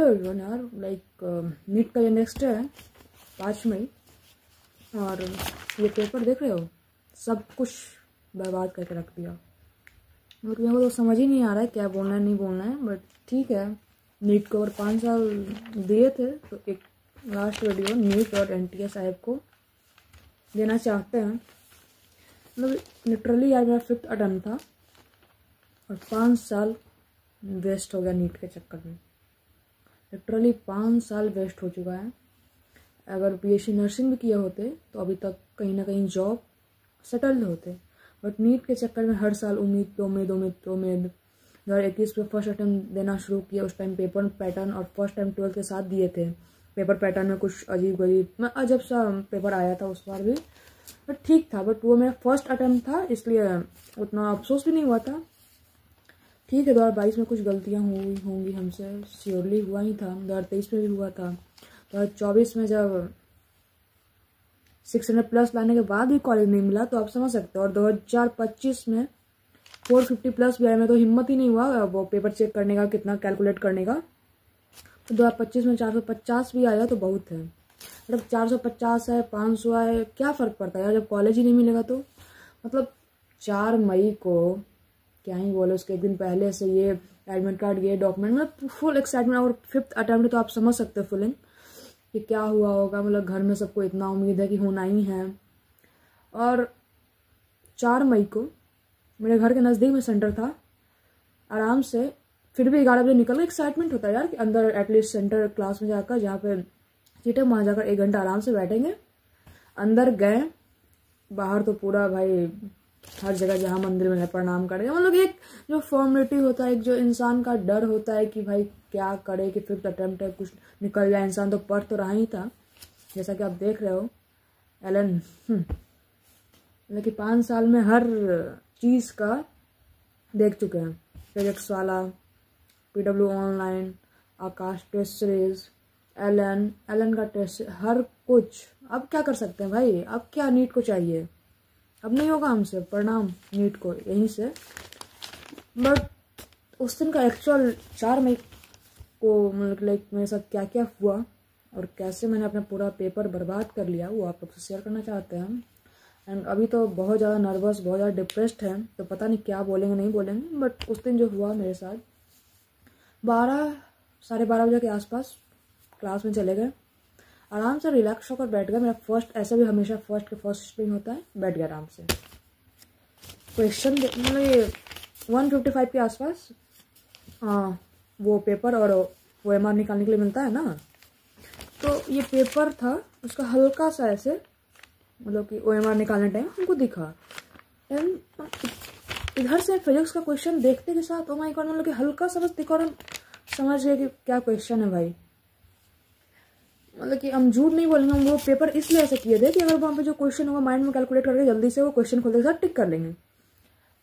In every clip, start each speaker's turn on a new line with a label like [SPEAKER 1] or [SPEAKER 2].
[SPEAKER 1] Everyone यार, like NEET का ये नेक्स्ट है 5 मई, और ये पेपर देख रहे हो, सब कुछ बर्बाद करके रख दिया। मतलब मेरे को तो समझ ही नहीं आ रहा है क्या बोलना है नहीं बोलना है, बट ठीक है। नीट को और 5 साल दिए थे, तो एक लास्ट वीडियो नीट और NTA साहब को देना चाहते हैं। मतलब लिटरली यार मेरा 5th अटेम्प्ट था और 5 साल वेस्ट हो गया नीट के चक्कर में। लिटरली 5 साल वेस्ट हो चुका है। अगर BSc नर्सिंग भी किए होते तो अभी तक कहीं ना कहीं जॉब सेटल्ड होते, बट नीट के चक्कर में हर साल उम्मीद पे उम्मीद उम्मीद पे उम्मीद। 2021 में फर्स्ट अटेम्प्ट देना शुरू किया, उस टाइम पेपर पैटर्न और फर्स्ट टाइम 12th के साथ दिए थे। पेपर पैटर्न में कुछ अजीब गरीब अजब सा पेपर आया था उस बार भी, बट ठीक था। बट वो मेरा फर्स्ट अटेम्प्ट था, इसलिए उतना अफसोस भी नहीं हुआ था। ठीक है, 2022 में कुछ गलतियाँ हुई होंगी हमसे, श्योरली हुआ ही था। 2023 में भी हुआ था। 2024 में जब 600+ लाने के बाद भी कॉलेज नहीं मिला तो आप समझ सकते हो। और 2025 में 450+ भी आया, में तो हिम्मत ही नहीं हुआ वो पेपर चेक करने का, कितना कैलकुलेट करने का। तो 2025 में 450 भी आया तो बहुत है। मतलब 450 है 500 है, क्या फ़र्क पड़ता है यार जब कॉलेज ही नहीं मिलेगा तो। मतलब 4 मई को क्या ही बोले, उसके एक दिन पहले से ये एडमिट कार्ड, ये डॉक्यूमेंट, मतलब फुल एक्साइटमेंट। और 5th अटेम्प्ट तो आप समझ सकते हो फुलिंग कि क्या हुआ होगा। मतलब घर में सबको इतना उम्मीद है कि होना ही है। और 4 मई को मेरे घर के नज़दीक में सेंटर था, आराम से फिर भी 11 बजे निकल गए। एक्साइटमेंट होता है यार कि अंदर एटलीस्ट सेंटर क्लास में जाकर, जहाँ पे सीटें, वहाँ जाकर 1 घंटा आराम से बैठेंगे। अंदर गए, बाहर तो पूरा भाई हर जगह जहाँ मंदिर में प्रणाम करेंगे। मतलब एक जो फॉर्मेलिटी होता है, एक जो इंसान का डर होता है कि भाई क्या करे, कि 5th अटेम्प्ट है कुछ निकल जाए। इंसान तो पढ़ तो रहा ही था, जैसा कि आप देख रहे हो। एलन मतलब कि 5 साल में हर चीज़ का देख चुके हैं। फिजिक्स वाला, PW ऑनलाइन, आकाश टेस्ट सीरीज, एलन का टेस्ट, हर कुछ। अब क्या कर सकते हैं भाई, अब क्या नीट को चाहिए, अब नहीं होगा हमसे। प्रणाम नीट को यहीं से। बट उस दिन का एक्चुअल 4 मई को मतलब लाइक मेरे साथ क्या क्या हुआ और कैसे मैंने अपना पूरा पेपर बर्बाद कर लिया, वो आप लोग से शेयर करना चाहते हैं। एंड अभी तो बहुत ज़्यादा नर्वस, बहुत ज़्यादा डिप्रेस्ड है, तो पता नहीं क्या बोलेंगे नहीं बोलेंगे। बट उस दिन जो हुआ मेरे साथ, 12 साढ़े 12 बजे के आसपास क्लास में चले गए, आराम से रिलैक्स होकर बैठ गया। मेरा फर्स्ट, ऐसा भी हमेशा फर्स्ट के फर्स्ट स्प्रिंग होता है, बैठ गया आराम से। क्वेश्चन मतलब ये 155 के आसपास वो पेपर और OMR निकालने के लिए मिलता है ना, तो ये पेपर था, उसका हल्का सा ऐसे मतलब कि OMR निकालने टाइम हमको दिखा। एंड इधर से फिजिक्स का क्वेश्चन देखते के साथ, ओ माय गॉड, मतलब कि हल्का सा बस दिखा और हम समझ गए कि क्या क्वेश्चन है भाई। मतलब कि हम झूठ नहीं बोलेंगे, हम वो पेपर इसलिए ऐसे किए थे कि अगर वहाँ पे जो क्वेश्चन होगा माइंड में कैलकुलेट करके जल्दी से वो क्वेश्चन खोलते के साथ टिक कर लेंगे।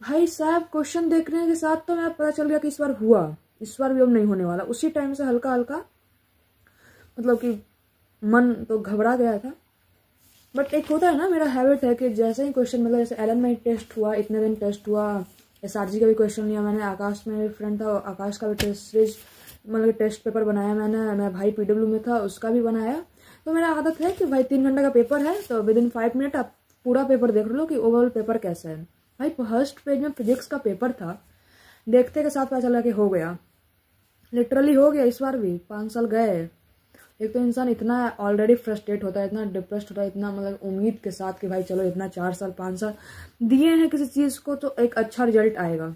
[SPEAKER 1] भाई साहब क्वेश्चन देखने के साथ तो मेरा पता चल गया कि इस बार हुआ, इस बार भी अब नहीं होने वाला। उसी टाइम से हल्का हल्का मतलब कि मन तो घबरा गया था। बट एक होता है ना, मेरा हैबिट है कि जैसे ही क्वेश्चन मतलब जैसे एलन में टेस्ट हुआ, इतने दिन टेस्ट हुआ, SRG का भी क्वेश्चन लिया मैंने, आकाश में फ्रेंड था, आकाश का भी टेस्ट सीरीज मतलब टेस्ट पेपर बनाया मैंने, मैं भाई PW में था उसका भी बनाया। तो मेरा आदत है कि भाई 3 घंटे का पेपर है तो विदिन 5 मिनट आप पूरा पेपर देख लो कि ओवरऑल पेपर कैसा है। भाई फर्स्ट पेज में फिजिक्स का पेपर था, देखते के साथ पता चला कि हो गया, लिटरली हो गया। इस बार भी 5 साल गए। एक तो इंसान इतना ऑलरेडी फ्रस्ट्रेट होता है, इतना डिप्रेस्ड होता है, इतना मतलब उम्मीद के साथ कि भाई चलो इतना 4 साल 5 साल दिए हैं किसी चीज़ को तो एक अच्छा रिजल्ट आएगा।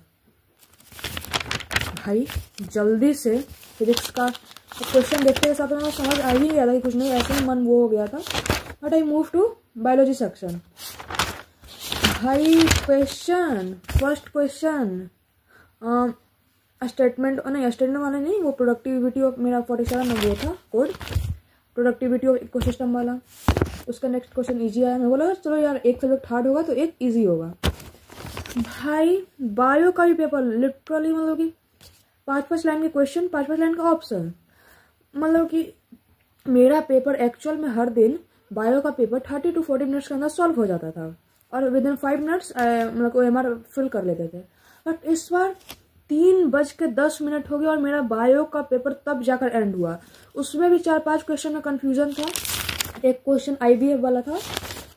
[SPEAKER 1] भाई जल्दी से फिजिक्स का क्वेश्चन देखते के साथ तो समझ आ ही गया था कि कुछ नहीं, ऐसे ही मन वो हो गया था। But I move to biology section. भाई क्वेश्चन, फर्स्ट क्वेश्चन स्टेटमेंट नहीं, स्टेटमेंट वाला नहीं, वो प्रोडक्टिविटी ऑफ मेरा 47 में वो था कोड, प्रोडक्टिविटी ऑफ इकोसिस्टम वाला। उसका नेक्स्ट क्वेश्चन इजी आया, मैं बोला चलो यार एक सब्जेक्ट हार्ड होगा तो एक इजी होगा। भाई बायो का भी पेपर लिटरली मतलब कि 5-5 लाइन के क्वेश्चन, 5-5 लाइन का ऑप्शन। मतलब कि मेरा पेपर एक्चुअल में हर दिन बायो का पेपर 30 to 40 मिनट्स के अंदर सॉल्व हो जाता था और विद इन 5 मिनट्स मतलब OMR फिल कर लेते थे। बट इस बार 3:10 हो गया और मेरा बायो का पेपर तब जाकर एंड हुआ। उसमें भी 4-5 क्वेश्चन में कंफ्यूजन था। एक क्वेश्चन IVF वाला था,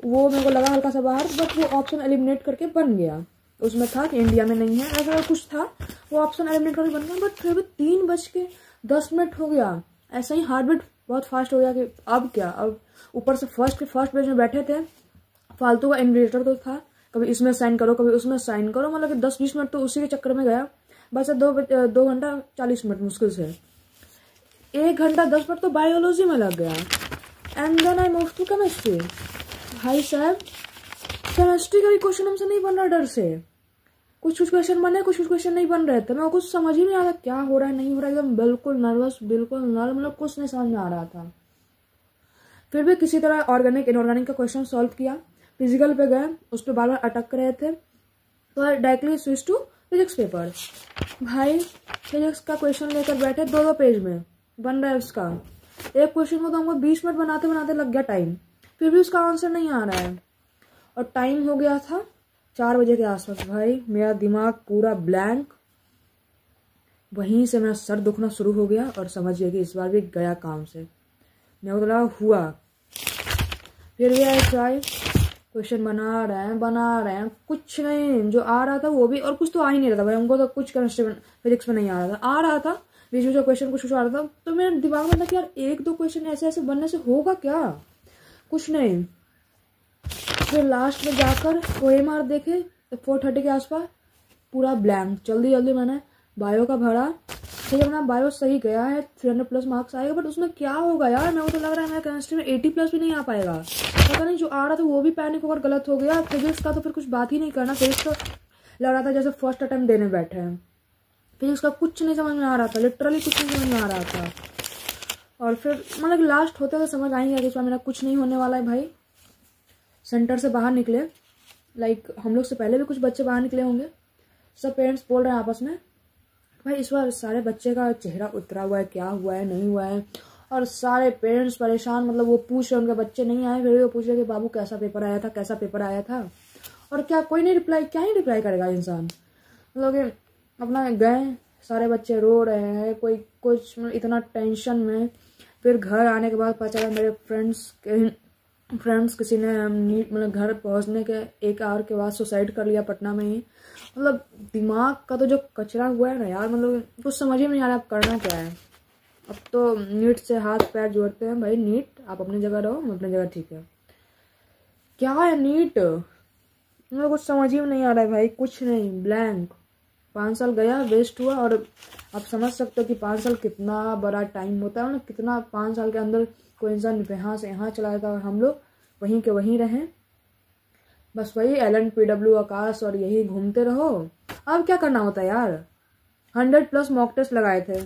[SPEAKER 1] वो मेरे को लगा हल्का सा बाहर, बट वो ऑप्शन एलिमिनेट करके बन गया। उसमें था कि इंडिया में नहीं है, ऐसा कुछ था, वो ऑप्शन एलिमिनेट करके बन गया। बट फिर भी 3:10 हो गया। ऐसा ही हार्ट बीट बहुत फास्ट हो गया कि अब क्या, अब ऊपर से फर्स्ट पेज में बैठे थे, फालतू का इन्विजिलेटर तो था, कभी इसमें साइन करो कभी उसमें साइन करो, मतलब कि 10-20 मिनट तो उसी के चक्कर में गया। बस 2 घंटा 40 मिनट मुश्किल से, 1 घंटा 10 मिनट तो बायोलॉजी में लग गया। And then I move to chemistry. भाई साहब, केमिस्ट्री का भी क्वेश्चन हमसे नहीं बन रहा डर से। कुछ क्वेश्चन बने, कुछ क्वेश्चन नहीं बन रहे थे। मैं कुछ समझ ही नहीं आ रहा क्या हो रहा है नहीं हो रहा, एकदम बिल्कुल नर्वस, बिल्कुल मतलब कुछ नहीं समझ में आ रहा था। फिर भी किसी तरह ऑर्गेनिक इनऑर्गेनिक का क्वेश्चन सॉल्व किया। फिजिकल पे गए, उस पर बार बार अटक रहे थे, तो directly switch to physics paper. भाई फिजिक्स का क्वेश्चन लेकर बैठे, 2 पेज में बन रहा है उसका। एक क्वेश्चन को तो हमको 20 मिनट बनाते बनाते लग गया टाइम, फिर भी उसका आंसर नहीं आ रहा है। और टाइम हो गया था 4 बजे के आसपास। भाई मेरा दिमाग पूरा ब्लैंक। वहीं से मेरा सर दुखना शुरू हो गया और समझिए कि इस बार भी गया काम से। मेरे को लगा हुआ। फिर भी आई ट्राई, क्वेश्चन बना रहे हैं, कुछ नहीं, जो आ रहा था वो भी, और कुछ तो आ ही नहीं रहा था भाई। हमको तो कुछ केमिस्ट्री फिजिक्स में नहीं आ रहा था, बीच में जो क्वेश्चन कुछ आ रहा था। तो मेरे दिमाग में था कि यार 1-2 क्वेश्चन ऐसे ऐसे बनने से होगा क्या, कुछ नहीं। फिर लास्ट में जाकर OMR देखे तो 4:30 के आसपास पूरा ब्लैंक। जल्दी मैंने बायो का भरा। ठीक है, मेरा बायो सही गया है, 300+ मार्क्स आएगा, बट उसमें क्या होगा यार, मेरे को तो लग रहा है मेरा केमिस्ट्री में 80+ भी नहीं आ पाएगा। पता नहीं, जो आ रहा था वो भी पैनिक होकर गलत हो गया। फिजिक्स का तो फिर कुछ बात ही नहीं करना। फिजिक्स तो लग रहा था जैसे फर्स्ट अटेम्प्ट देने बैठे हैं। फिजिक्स का कुछ नहीं समझ में आ रहा था, लिटरली कुछ नहीं समझ में आ रहा था। और फिर मतलब लास्ट होते हुए समझ आई कि इस बार मेरा कुछ नहीं होने वाला है। भाई सेंटर से बाहर निकले, लाइक हम लोग से पहले भी कुछ बच्चे बाहर निकले होंगे। सब पेरेंट्स बोल रहे हैं आपस में, भाई इस बार सारे बच्चे का चेहरा उतरा हुआ है, क्या हुआ है नहीं हुआ है। और सारे पेरेंट्स परेशान, मतलब वो पूछ रहे, उनके बच्चे नहीं आए, फिर वो पूछ रहे कि बाबू कैसा पेपर आया था। और क्या कोई नहीं रिप्लाई, क्या ही रिप्लाई करेगा इंसान। मतलब अपना गए, सारे बच्चे रो रहे हैं, कोई कुछ इतना टेंशन में। फिर घर आने के बाद पता चला मेरे फ्रेंड्स किसी ने मतलब घर पहुंचने के 1 आवर के बाद सुसाइड कर लिया पटना में ही। मतलब दिमाग का तो जो कचरा हुआ है ना यार, मतलब कुछ समझ ही नहीं आ रहा अब करना क्या है। अब तो नीट से हाथ पैर जोड़ते हैं। भाई नीट आप अपनी जगह रहो, मैं अपनी जगह, ठीक है। क्या है नीट, मुझे कुछ समझ ही नहीं आ रहा है भाई, कुछ नहीं, ब्लैंक। 5 साल गया, वेस्ट हुआ। और आप समझ सकते हो कि 5 साल कितना बड़ा टाइम होता है, मतलब कितना 5 साल के अंदर कोई इंसान यहाँ से यहाँ चला जाता है और हम लोग वहीं के वहीं रहें। बस वही LN PW आकाश और यही घूमते रहो। अब क्या करना होता है यार। 100+ मॉक टेस्ट लगाए थे,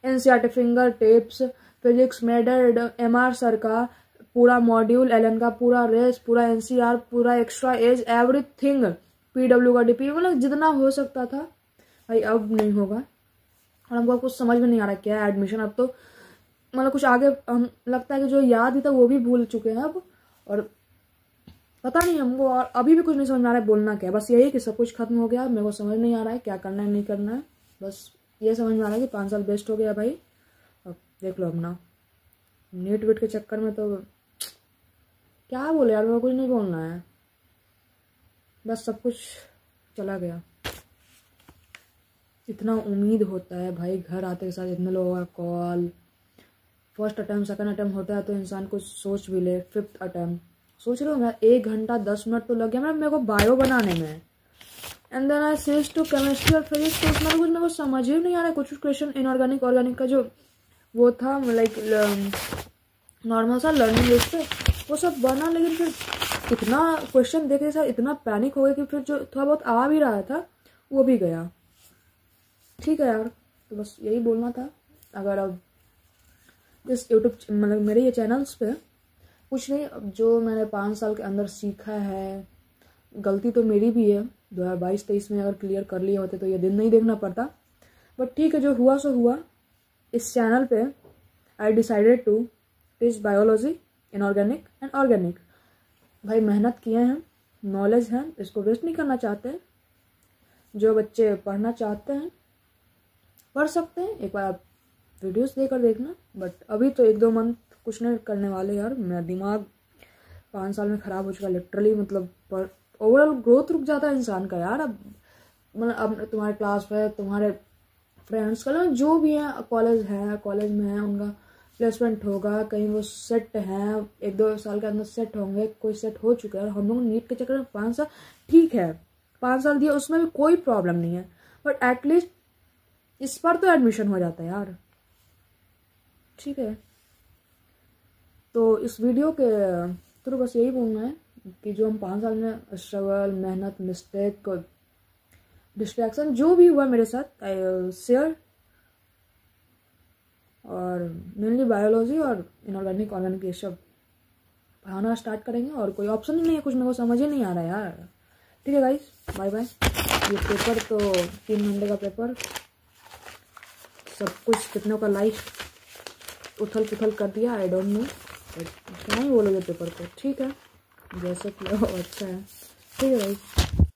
[SPEAKER 1] NCERT finger tips, physics medal, MR sir का पूरा मॉड्यूल, LN का पूरा रेस, पूरा NCR, पूरा एक्स्ट्रा एज, एवरीथिंग, PW का DP, मतलब जितना हो सकता था। भाई अब नहीं होगा। और हमको कुछ समझ में नहीं आ रहा क्या है एडमिशन। अब तो मतलब कुछ आगे हम लगता है कि जो याद ही था वो भी भूल चुके हैं अब। और पता नहीं हमको, और अभी भी कुछ नहीं समझ में आ रहा है बोलना क्या है। बस यही कि सब कुछ खत्म हो गया, मेरे को समझ नहीं आ रहा है क्या करना है नहीं करना है। बस ये समझ में आ रहा है कि 5 साल वेस्ट हो गया भाई। अब देख लो अपना नीट वीट के चक्कर में तो क्या बोले यार, मेरे को कुछ नहीं बोलना है, बस सब कुछ चला गया। इतना उम्मीद होता है भाई, घर आते के साथ इतने लोगों का call. First attempt second attempt होता है तो इंसान कुछ सोच भी ले। 5th अटैम्प्ट सोच रहे हो, मैं 1 घंटा 10 मिनट तो लग गया मेरे को बायो बनाने में। And then I switch to chemistry और फिजिक्स। तो उसमें कुछ मेरे को समझ ही नहीं आ रहा है। कुछ क्वेश्चन इनऑर्गेनिक ऑर्गेनिक का जो वो था, लाइक नॉर्मल सा लर्निंग लिस्ट पे वो सब बना, लेकिन फिर कितना क्वेश्चन देखे सर इतना पैनिक हो गया कि फिर जो थोड़ा बहुत आ भी रहा था वो भी गया। ठीक है यार, तो बस यही बोलना था। अगर अब इस यूट्यूब मतलब मेरे ये चैनल्स पे कुछ नहीं, अब जो मैंने 5 साल के अंदर सीखा है, गलती तो मेरी भी है, 2022-23 में अगर क्लियर कर लिए होते तो ये दिन नहीं देखना पड़ता। बट ठीक है, जो हुआ सो हुआ। इस चैनल पे I decided to teach biology, inorganic and organic. भाई मेहनत किए हैं, नॉलेज है, इसको वेस्ट नहीं करना चाहते। जो बच्चे पढ़ना चाहते हैं पढ़ सकते हैं, एक बार आप वीडियोस देकर देखना। बट अभी तो 1-2 मंथ कुछ नहीं करने वाले यार। मेरा दिमाग 5 साल में ख़राब हो चुका लिटरली। मतलब पर ओवरऑल ग्रोथ रुक जाता है इंसान का यार। अब मतलब अब तुम्हारे क्लास में तुम्हारे फ्रेंड्स का जो भी है कॉलेज में है, उनका प्लेसमेंट होगा, कहीं वो सेट हैं, 1-2 साल के अंदर सेट होंगे, कोई सेट हो चुका है। और हम लोग नीट के चक्कर में 5 साल, ठीक है 5 साल दिए, उसमें भी कोई प्रॉब्लम नहीं है, बट एटलीस्ट इस बार तो एडमिशन हो जाता है यार। ठीक है, तो इस वीडियो के थ्रू बस यही बोलना है कि जो हम 5 साल में स्ट्रगल, मेहनत, मिस्टेक, डिस्ट्रैक्शन जो भी हुआ मेरे साथ, आई शेयर। और मेनली बायोलॉजी और इनऑर्गेनिक, ऑर्गेनिक ये सब पढ़ाना स्टार्ट करेंगे। और कोई ऑप्शन ही नहीं है, कुछ मेरे को समझ ही नहीं आ रहा यार। ठीक है गाइस, बाय बाय। ये पेपर तो 3 घंटे का पेपर, सब कुछ कितनों का लाइफ उथल पुथल कर दिया, आई डोंट नो, क्या ही बोलोगे पेपर को। ठीक है, जैसे कि अच्छा है। ठीक है गाइस।